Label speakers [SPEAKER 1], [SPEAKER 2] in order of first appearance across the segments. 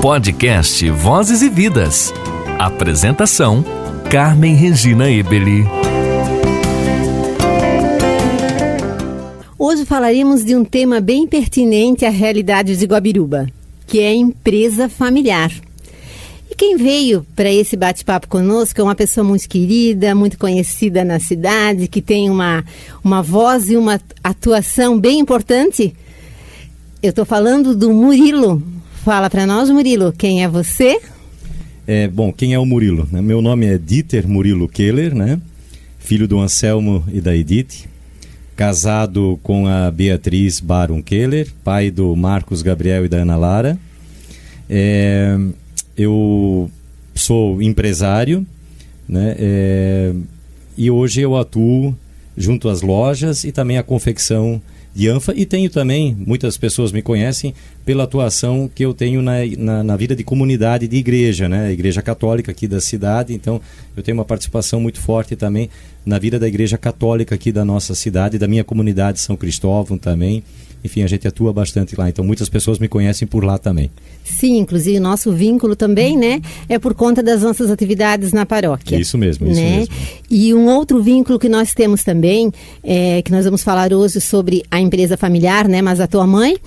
[SPEAKER 1] Podcast Vozes e Vidas. Apresentação: Carmen Regina Ebeli.
[SPEAKER 2] Hoje falaremos de um tema bem pertinente à realidade de Guabiruba, que é a empresa familiar. E quem veio para esse bate-papo conosco é uma pessoa muito querida, muito conhecida na cidade, que tem uma voz e uma atuação bem importante. Eu estou falando do Murilo. Fala para nós, Murilo, quem é você?
[SPEAKER 3] Bom, quem é o Murilo? Meu nome é Dieter Murilo Keller, né? Filho do Anselmo e da Edith, casado com a Beatriz Baron Keller, pai do Marcos Gabriel e da Ana Lara. Eu sou empresário, né? E hoje eu atuo junto às lojas e também a confecção de ANFA, e tenho também, muitas pessoas me conhecem pela atuação que eu tenho na vida de comunidade de igreja, né? A igreja católica aqui da cidade. Então eu tenho uma participação muito forte também na vida da igreja católica aqui da nossa cidade, da minha comunidade São Cristóvão também. Enfim, a gente atua bastante lá, então muitas pessoas me conhecem por lá também. Sim, inclusive o nosso vínculo também, né, é por conta das nossas atividades na paróquia. Isso mesmo, isso mesmo.
[SPEAKER 2] E um outro vínculo que nós temos também, que nós vamos falar hoje sobre a empresa familiar, né, mas a tua mãe,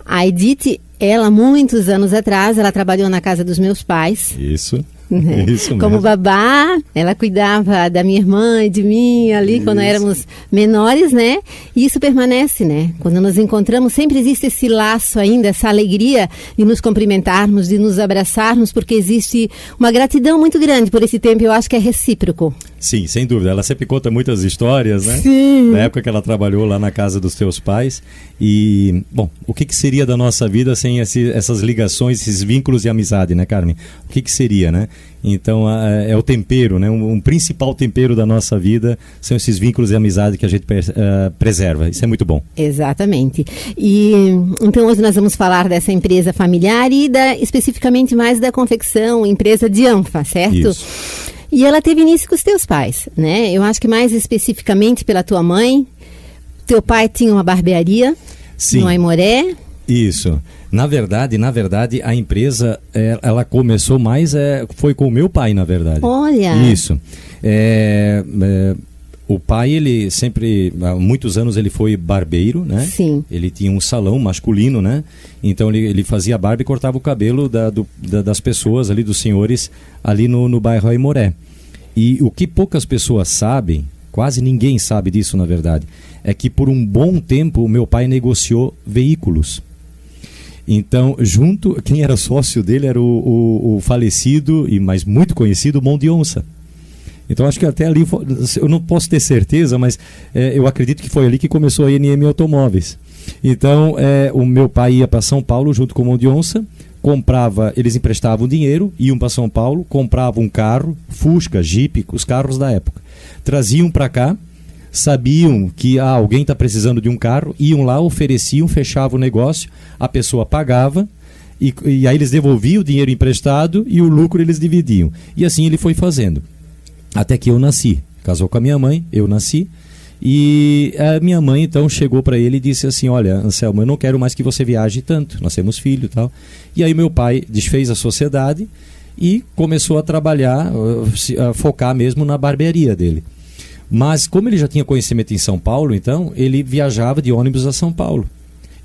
[SPEAKER 2] a Edith, ela muitos anos atrás, ela trabalhou na casa dos meus pais.
[SPEAKER 3] Isso.
[SPEAKER 2] Né?
[SPEAKER 3] Isso mesmo.
[SPEAKER 2] Como babá, ela cuidava da minha irmã e de mim ali quando éramos menores, né? E isso permanece, né? Quando nos encontramos, sempre existe esse laço ainda, essa alegria de nos cumprimentarmos, de nos abraçarmos, porque existe uma gratidão muito grande por esse tempo, eu acho que é recíproco.
[SPEAKER 3] Sim, sem dúvida. Ela sempre conta muitas histórias, né?
[SPEAKER 2] Sim.
[SPEAKER 3] Da época que ela trabalhou lá na casa dos teus pais. E, bom, o que seria da nossa vida sem essas ligações, esses vínculos de amizade, né, Carmen? O que seria, né? Então, é o tempero, né? Um principal tempero da nossa vida são esses vínculos de amizade que a gente preserva. Isso é muito bom.
[SPEAKER 2] Exatamente. E então hoje nós vamos falar dessa empresa familiar e especificamente mais da confecção, empresa de ANFA, certo?
[SPEAKER 3] Isso.
[SPEAKER 2] E ela teve início com os teus pais, né? Eu acho que mais especificamente pela tua mãe. Teu pai tinha uma barbearia. Sim. No Aimoré.
[SPEAKER 3] Isso. Na verdade, a empresa, ela começou mais, foi com o meu pai, na verdade.
[SPEAKER 2] Olha!
[SPEAKER 3] Isso. O pai, ele sempre, há muitos anos, ele foi barbeiro, né? Sim. Ele tinha um salão masculino, né? Então ele fazia barba e cortava o cabelo das pessoas ali, dos senhores, ali no bairro Aimoré. E o que poucas pessoas sabem, quase ninguém sabe disso, na verdade, é que por um bom tempo o meu pai negociou veículos. Então, quem era sócio dele era o falecido, mas muito conhecido, Mão de Onça. Então, acho que até ali, eu não posso ter certeza, mas eu acredito que foi ali que começou a NM Automóveis. Então, o meu pai ia para São Paulo junto com o Mão de Onça, eles emprestavam dinheiro, iam para São Paulo, compravam um carro, Fusca, Jeep, os carros da época. Traziam para cá, sabiam que alguém está precisando de um carro, iam lá, ofereciam, fechavam o negócio, a pessoa pagava e aí eles devolviam o dinheiro emprestado e o lucro eles dividiam. E assim ele foi fazendo. Até que eu nasci. Casou com a minha mãe, eu nasci. E a minha mãe então chegou para ele e disse assim: olha, Anselmo, eu não quero mais que você viaje tanto, nós temos filho e tal. E aí meu pai desfez a sociedade e começou a trabalhar, a focar mesmo na barbearia dele. Mas como ele já tinha conhecimento em São Paulo, então ele viajava de ônibus a São Paulo.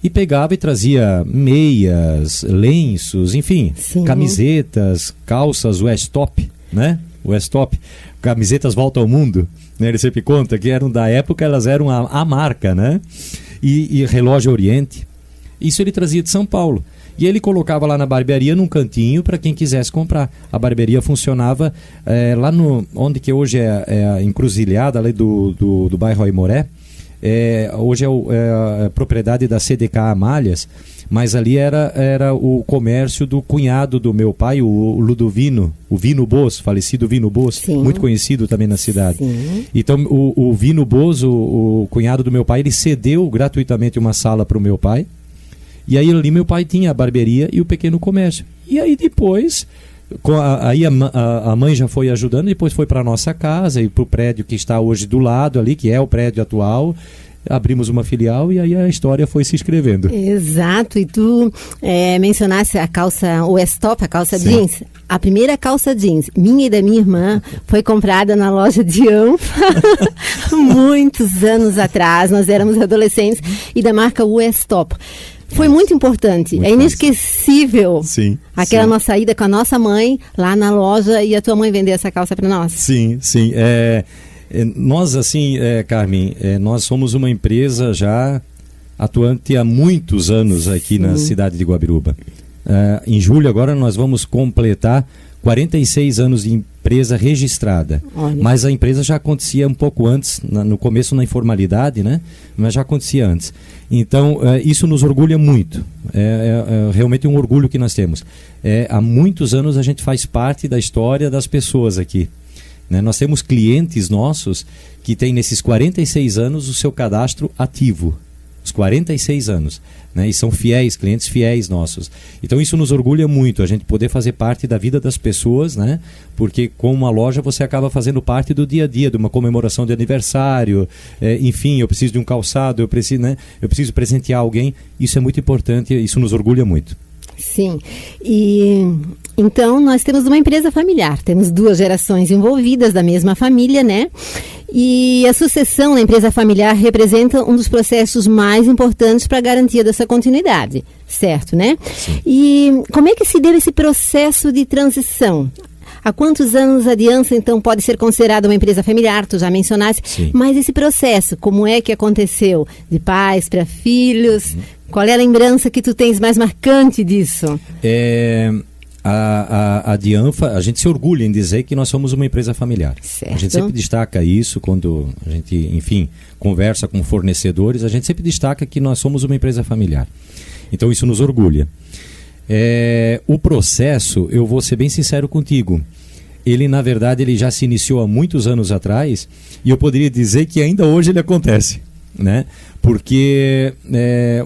[SPEAKER 3] E pegava e trazia meias, lenços, enfim, sim, camisetas, calças Westop, né? Westop, camisetas Volta ao Mundo, né? Ele sempre conta que eram da época, elas eram a marca, né? E relógio Oriente. Isso ele trazia de São Paulo. E ele colocava lá na barbearia num cantinho para quem quisesse comprar. A barbearia funcionava lá onde que hoje é a encruzilhada ali do bairro Aimoré. Hoje é a propriedade da CDK Amálias, mas ali era o comércio do cunhado do meu pai, o Ludovino, o Vino Bos, falecido Vino Bos, sim, muito conhecido também na cidade. Sim. Então o Vino Bos, o cunhado do meu pai, ele cedeu gratuitamente uma sala para o meu pai. E aí ali meu pai tinha a barbearia e o pequeno comércio. E aí depois, aí a mãe já foi ajudando, depois foi para a nossa casa e para o prédio que está hoje do lado ali, que é o prédio atual. abrimos uma filial e aí a história foi se escrevendo.
[SPEAKER 2] Exato, e tu mencionaste a calça Westop, a calça jeans. A primeira calça jeans, minha e da minha irmã, foi comprada na loja de Anfa, muitos anos atrás, nós éramos adolescentes, e da marca Westop. Foi muito importante, muito inesquecível.
[SPEAKER 3] Sim,
[SPEAKER 2] aquela nossa ida com a nossa mãe lá na loja e a tua mãe vender essa calça para nós.
[SPEAKER 3] Sim. Nós, assim, Carmen, nós somos uma empresa já atuante há muitos anos aqui na cidade de Guabiruba. Em julho agora nós vamos completar 46 anos de empresa registrada. Olha. Mas a empresa já acontecia um pouco antes, no começo na informalidade, né? Mas já acontecia antes. Então, isso nos orgulha muito. É realmente um orgulho que nós temos. Há muitos anos a gente faz parte da história das pessoas aqui. Né? Nós temos clientes nossos que têm nesses 46 anos o seu cadastro ativo. Os 46 anos, né? E são clientes fiéis nossos. Então isso nos orgulha muito, a gente poder fazer parte da vida das pessoas, né? Porque com uma loja você acaba fazendo parte do dia a dia, de uma comemoração de aniversário, enfim, eu preciso de um calçado, eu preciso presentear alguém, isso é muito importante, isso nos orgulha muito.
[SPEAKER 2] Sim, e então nós temos uma empresa familiar, temos 2 gerações envolvidas da mesma família, né? E a sucessão na empresa familiar representa um dos processos mais importantes para a garantia dessa continuidade, certo, né?
[SPEAKER 3] Sim.
[SPEAKER 2] E como é que se deu esse processo de transição? Há quantos anos a Dianfa, então, pode ser considerada uma empresa familiar? Tu já mencionaste.
[SPEAKER 3] Sim.
[SPEAKER 2] Mas esse processo, como é que aconteceu? De pais para filhos? Qual é a lembrança que tu tens mais marcante disso?
[SPEAKER 3] A Dianfa, a gente se orgulha em dizer que nós somos uma empresa familiar.
[SPEAKER 2] Certo.
[SPEAKER 3] A gente sempre destaca isso quando a gente, enfim, conversa com fornecedores, a gente sempre destaca que nós somos uma empresa familiar. Então isso nos orgulha. O processo, eu vou ser bem sincero contigo, ele na verdade ele já se iniciou há muitos anos atrás e eu poderia dizer que ainda hoje ele acontece, né? Porque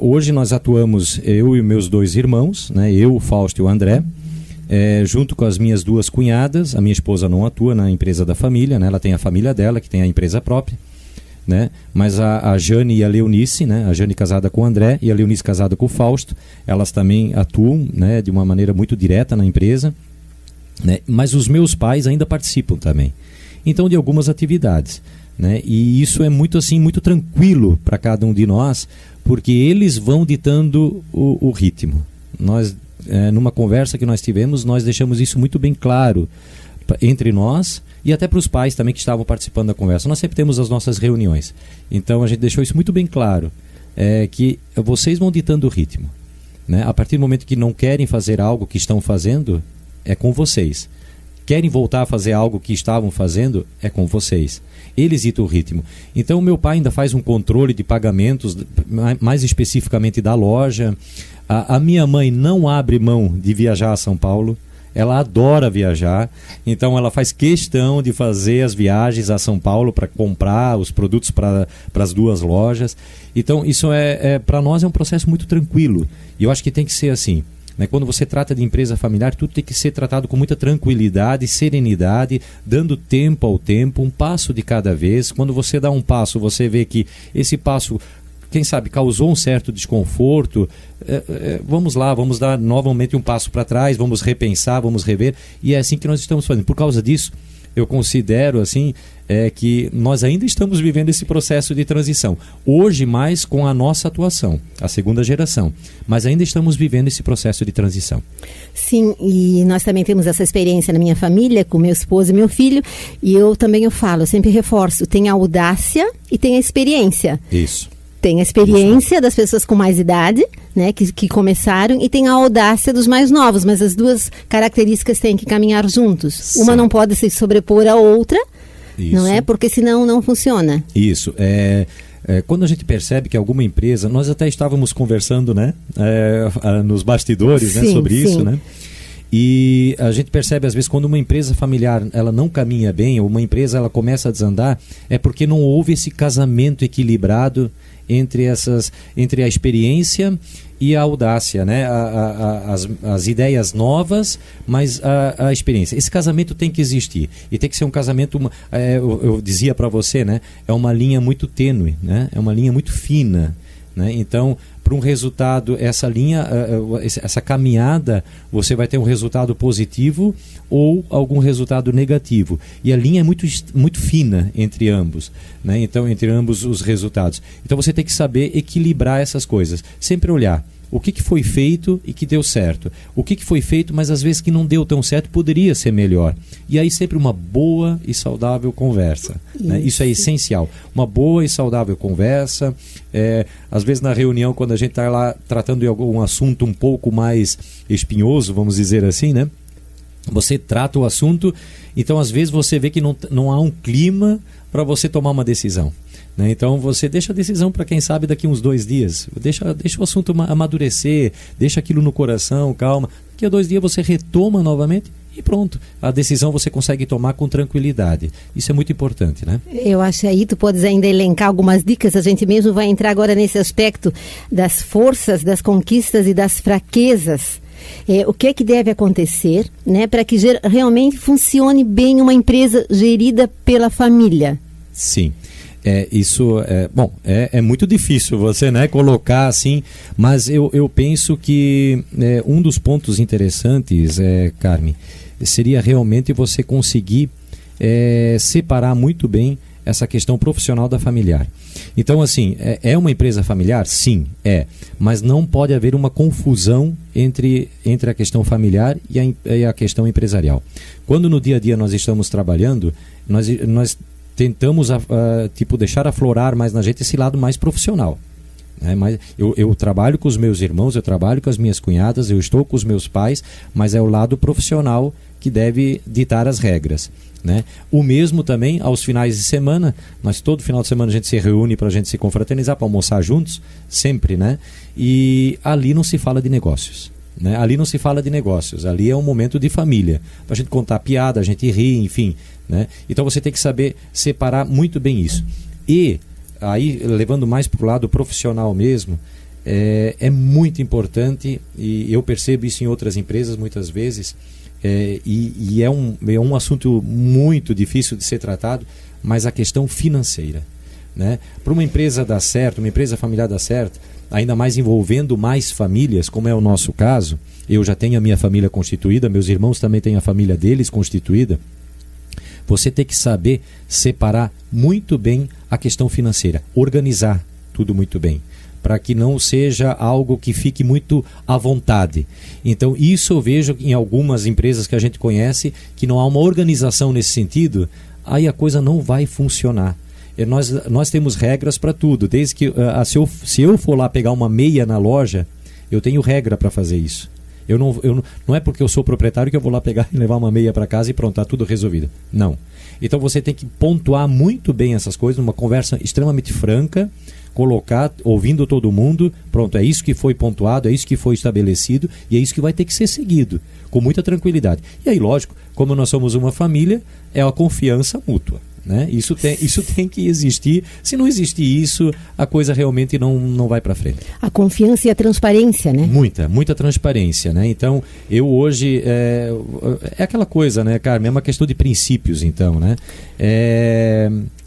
[SPEAKER 3] hoje nós atuamos, eu e meus 2 irmãos, né? Eu, o Fausto e o André, junto com as minhas 2 cunhadas. A minha esposa não atua na empresa da família, né? Ela tem a família dela, que tem a empresa própria, né? Mas a Jane e a Leonice, né? A Jane casada com o André e a Leonice casada com o Fausto, elas também atuam, né? De uma maneira muito direta na empresa, né? Mas os meus pais ainda participam também, então, de algumas atividades, né? E isso é muito assim, muito tranquilo para cada um de nós, porque eles vão ditando o ritmo. Nós, numa conversa que nós tivemos, nós deixamos isso muito bem claro entre nós e até para os pais também que estavam participando da conversa. Nós sempre temos as nossas reuniões, então a gente deixou isso muito bem claro, que vocês vão ditando o ritmo, né? A partir do momento que não querem fazer algo que estão fazendo, é com vocês. Querem voltar a fazer algo que estavam fazendo, é com vocês. Eles ditam o ritmo. Então o meu pai ainda faz um controle de pagamentos, mais especificamente da loja. A minha mãe não abre mão de viajar a São Paulo. Ela adora viajar, então ela faz questão de fazer as viagens a São Paulo para comprar os produtos para as 2 lojas. Então isso para nós é um processo muito tranquilo, e eu acho que tem que ser assim, né? Quando você trata de empresa familiar, tudo tem que ser tratado com muita tranquilidade, serenidade, dando tempo ao tempo, um passo de cada vez. Quando você dá um passo, você vê que esse passo, quem sabe, causou um certo desconforto, vamos lá, vamos dar novamente um passo para trás, vamos repensar, vamos rever, e é assim que nós estamos fazendo. Por causa disso, eu considero assim, que nós ainda estamos vivendo esse processo de transição. Hoje mais com a nossa atuação, a 2ª geração, mas ainda estamos vivendo esse processo de transição.
[SPEAKER 2] Sim, e nós também temos essa experiência na minha família, com meu esposo e meu filho, e eu sempre reforço, tem a audácia e tem a experiência.
[SPEAKER 3] Isso.
[SPEAKER 2] Tem a experiência das pessoas com mais idade, né, que começaram, e tem a audácia dos mais novos, mas as 2 características têm que caminhar juntos. Sim. Uma não pode se sobrepor à outra, isso. Não é? Porque senão não funciona.
[SPEAKER 3] Isso. Quando a gente percebe que alguma empresa, nós até estávamos conversando, né, nos bastidores, né, sobre isso, né? E a gente percebe, às vezes, quando uma empresa familiar ela não caminha bem, ou uma empresa ela começa a desandar, é porque não houve esse casamento equilibrado entre a experiência e a audácia, né? As ideias novas, mas a experiência. Esse casamento tem que existir. E tem que ser um casamento, eu dizia para você, né? É uma linha muito tênue, né? É uma linha muito fina, né? Então, para um resultado, essa linha, essa caminhada, você vai ter um resultado positivo ou algum resultado negativo. E a linha é muito, muito fina entre ambos, né? Então, entre ambos os resultados. Então, você tem que saber equilibrar essas coisas. Sempre olhar o que foi feito e que deu certo. O que foi feito, mas às vezes que não deu tão certo, poderia ser melhor. E aí sempre uma boa e saudável conversa. Né? Isso é essencial. Uma boa e saudável conversa. Às vezes na reunião, quando a gente está lá tratando de algum assunto um pouco mais espinhoso, vamos dizer assim, né? Você trata o assunto, então às vezes você vê que não há um clima para você tomar uma decisão. Né? Então você deixa a decisão para quem sabe daqui uns 2 dias, deixa o assunto amadurecer, deixa aquilo no coração, calma, daqui a 2 dias você retoma novamente e pronto, a decisão você consegue tomar com tranquilidade. Isso é muito importante, né?
[SPEAKER 2] Eu acho aí, tu podes ainda elencar algumas dicas, a gente mesmo vai entrar agora nesse aspecto das forças, das conquistas e das fraquezas. O que é que deve acontecer, né, para que realmente funcione bem uma empresa gerida pela família?
[SPEAKER 3] Sim. Isso é muito difícil você, né, colocar assim, mas eu penso que um dos pontos interessantes, Carmen, seria realmente você conseguir separar muito bem essa questão profissional da familiar. Então, assim, é uma empresa familiar? Sim, mas não pode haver uma confusão entre a questão familiar e a questão empresarial. Quando no dia a dia nós estamos trabalhando, nós tentamos deixar aflorar mais na gente esse lado mais profissional. Mas eu trabalho com os meus irmãos, eu trabalho com as minhas cunhadas, eu estou com os meus pais, mas é o lado profissional que deve ditar as regras. Né? O mesmo também aos finais de semana, todo final de semana a gente se reúne para a gente se confraternizar, para almoçar juntos, sempre, né? E ali não se fala de negócios. Né? Ali não se fala de negócios, ali é um momento de família, para a gente contar piada, a gente rir, enfim. Né? Então você tem que saber separar muito bem isso. E aí, levando mais para o lado profissional mesmo, é muito importante, e eu percebo isso em outras empresas muitas vezes, e é um assunto muito difícil de ser tratado, mas a questão financeira. Né? Para uma empresa dar certo, uma empresa familiar dar certo, ainda mais envolvendo mais famílias, como é o nosso caso, eu já tenho a minha família constituída, meus irmãos também têm a família deles constituída, você tem que saber separar muito bem a questão financeira, organizar tudo muito bem, para que não seja algo que fique muito à vontade. Então isso eu vejo em algumas empresas que a gente conhece, que não há uma organização nesse sentido, aí a coisa não vai funcionar. Nós temos regras para tudo, desde que se eu for lá pegar uma meia na loja, eu tenho regra para fazer isso. Não é porque eu sou proprietário que eu vou lá pegar e levar uma meia para casa e pronto, está tudo resolvido. Não. Então você tem que pontuar muito bem essas coisas, numa conversa extremamente franca, colocar, ouvindo todo mundo, pronto, é isso que foi pontuado, é isso que foi estabelecido e é isso que vai ter que ser seguido, com muita tranquilidade. E aí, lógico, como nós somos uma família, é a confiança mútua. Né? Isso tem que existir. Se não existir isso, a coisa realmente não vai para frente.
[SPEAKER 2] A confiança e a transparência, né?
[SPEAKER 3] Muita transparência, né? Então, eu hoje é aquela coisa, né, Carmen? É uma questão de princípios, então, né?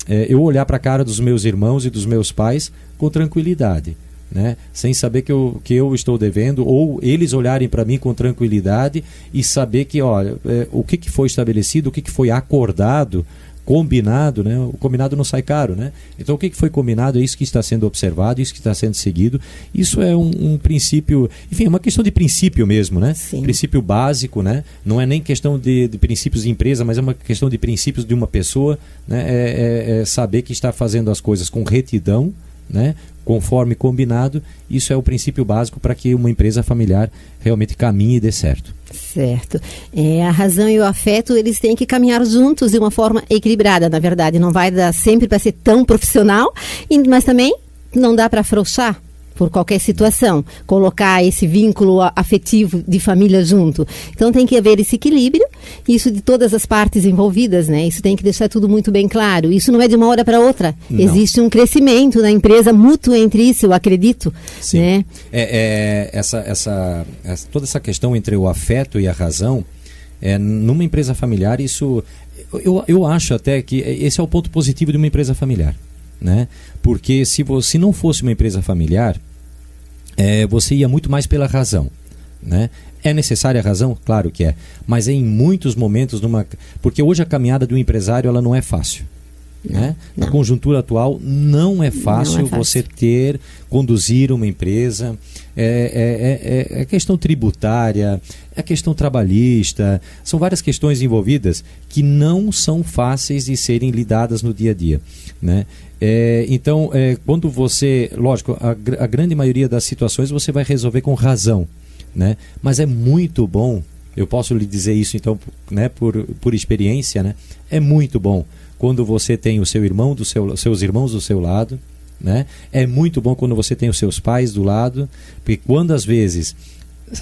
[SPEAKER 3] Eu olhar para a cara dos meus irmãos e dos meus pais com tranquilidade, né? Sem saber que eu estou devendo, ou eles olharem para mim com tranquilidade e saber que, olha, o que foi estabelecido, o que foi acordado, combinado, né? O combinado não sai caro, né? Então o que foi combinado é isso que está sendo observado, isso que está sendo seguido. Isso é um princípio, enfim, é uma questão de princípio mesmo, né?
[SPEAKER 2] Sim.
[SPEAKER 3] Princípio básico, né? Não é nem questão de princípios de empresa, mas é uma questão de princípios de uma pessoa, né? É saber que está fazendo as coisas com retidão, né? Conforme combinado. Isso é o princípio básico para que uma empresa familiar realmente caminhe e dê certo.
[SPEAKER 2] Certo. A razão e o afeto, eles têm que caminhar juntos de uma forma equilibrada, na verdade. Não vai dar sempre para ser tão profissional, mas também não dá para afrouxar. por qualquer situação, colocar esse vínculo afetivo de família junto. Então tem que haver esse equilíbrio, isso de todas as partes envolvidas, né? Isso tem que deixar tudo muito bem claro. Isso não é de uma hora para outra. Não. Existe um crescimento na empresa mútuo entre isso, eu acredito.
[SPEAKER 3] Sim.
[SPEAKER 2] Né?
[SPEAKER 3] Toda essa questão entre o afeto e a razão, numa empresa familiar, isso... Eu acho até que esse é o ponto positivo de uma empresa familiar, né? Porque se não fosse uma empresa familiar, você ia muito mais pela razão, né? É necessária a razão? Claro que é. Mas em muitos momentos, porque hoje a caminhada do empresário ela não é fácil. Né? Na conjuntura atual não é fácil você conduzir uma empresa, é questão tributária, é questão trabalhista, são várias questões envolvidas que não são fáceis de serem lidadas no dia a dia, né? Então, quando você, lógico, a grande maioria das situações você vai resolver com razão, né? Mas é muito bom, eu posso lhe dizer isso então, né, por experiência, né? É muito bom quando você tem o seu irmão, seus irmãos do seu lado, né? É muito bom quando você tem os seus pais do lado, porque quando às vezes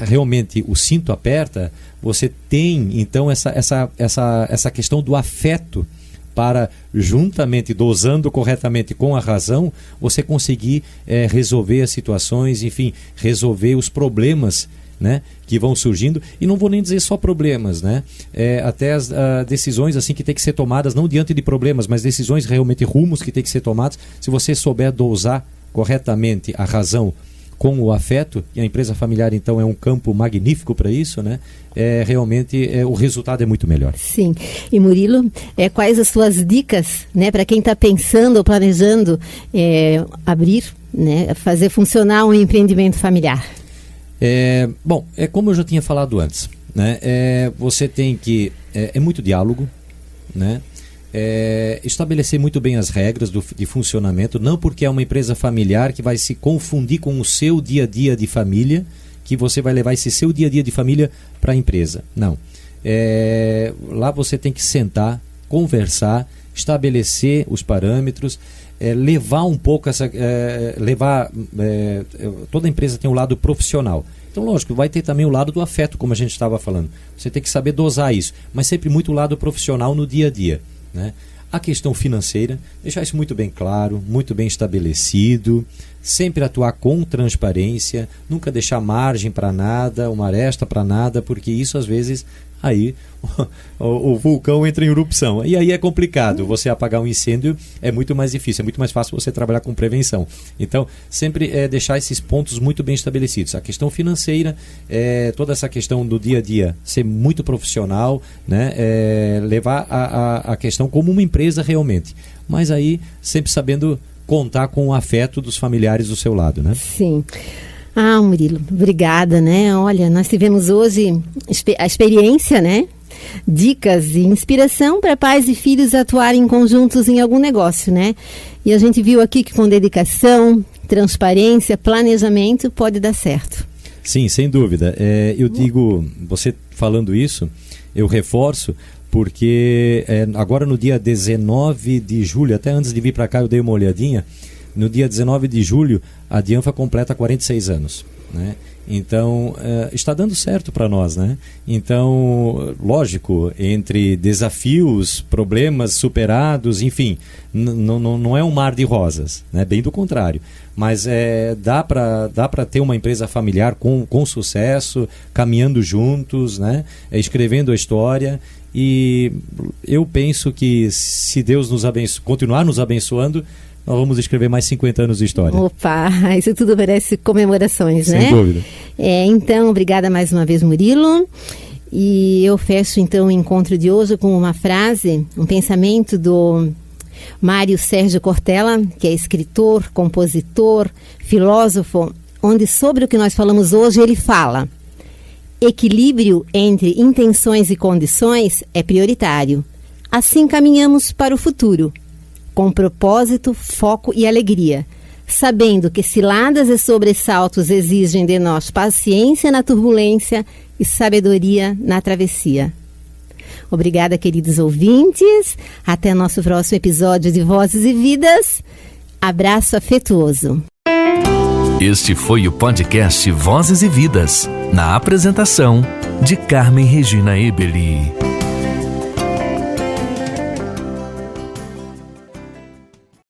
[SPEAKER 3] realmente o cinto aperta, você tem então essa questão do afeto para, juntamente, dosando corretamente com a razão, você conseguir resolver as situações, enfim, resolver os problemas, né, que vão surgindo, e não vou nem dizer só problemas, né? Até as decisões assim que tem que ser tomadas, não diante de problemas, mas decisões realmente, rumos que tem que ser tomados. Se você souber dosar corretamente a razão com o afeto, e a empresa familiar então é um campo magnífico para isso, né? Realmente o resultado é muito melhor.
[SPEAKER 2] Sim. E Murilo, quais as suas dicas, né, para quem está pensando ou planejando abrir, né, fazer funcionar um empreendimento familiar?
[SPEAKER 3] Bom, como eu já tinha falado antes, né? Você tem que... É muito diálogo, né? Estabelecer muito bem as regras de funcionamento, não porque é uma empresa familiar que vai se confundir com o seu dia a dia de família, que você vai levar esse seu dia a dia de família para a empresa. Não. Lá você tem que sentar, conversar, estabelecer os parâmetros, levar um pouco toda empresa tem um lado profissional. Então, lógico, vai ter também o lado do afeto, como a gente estava falando. Você tem que saber dosar isso, mas sempre muito o lado profissional no dia a dia, né? A questão financeira, deixar isso muito bem claro, muito bem estabelecido, sempre atuar com transparência, nunca deixar margem para nada, uma aresta para nada, porque isso às vezes aí o vulcão entra em erupção. E aí é complicado. Você apagar um incêndio é muito mais difícil, é muito mais fácil você trabalhar com prevenção. Então, sempre deixar esses pontos muito bem estabelecidos. A questão financeira, toda essa questão do dia a dia, ser muito profissional, né? Levar a questão como uma empresa realmente. Mas aí, sempre sabendo contar com o afeto dos familiares do seu lado, né?
[SPEAKER 2] Sim. Murilo, obrigada, né? Olha, nós tivemos hoje a experiência, né? Dicas e inspiração para pais e filhos atuarem conjuntos em algum negócio, né? E a gente viu aqui que com dedicação, transparência, planejamento pode dar certo.
[SPEAKER 3] Sim, sem dúvida. Eu digo, você falando isso, eu reforço, porque agora no dia 19 de julho, até antes de vir para cá eu dei uma olhadinha, no dia 19 de julho, a Dianfa completa 46 anos, né? Então, está dando certo para nós, né? Então, lógico, entre desafios, problemas superados, enfim, não é um mar de rosas, né? Bem do contrário. Mas dá para ter uma empresa familiar com sucesso, caminhando juntos, né? Escrevendo a história. E eu penso que se Deus continuar nos abençoando, nós vamos escrever mais 50 anos de história.
[SPEAKER 2] Opa, isso tudo merece comemorações, né?
[SPEAKER 3] Sem dúvida.
[SPEAKER 2] Então, obrigada mais uma vez, Murilo. E eu fecho então o encontro de hoje com uma frase, um pensamento do Mário Sérgio Cortella, que é escritor, compositor, filósofo, onde sobre o que nós falamos hoje ele fala: equilíbrio entre intenções e condições é prioritário. Assim caminhamos para o futuro, com propósito, foco e alegria, sabendo que ciladas e sobressaltos exigem de nós paciência na turbulência e sabedoria na travessia. Obrigada, queridos ouvintes. Até nosso próximo episódio de Vozes e Vidas. Abraço afetuoso.
[SPEAKER 1] Este foi o podcast Vozes e Vidas, na apresentação de Carmen Regina Eberli.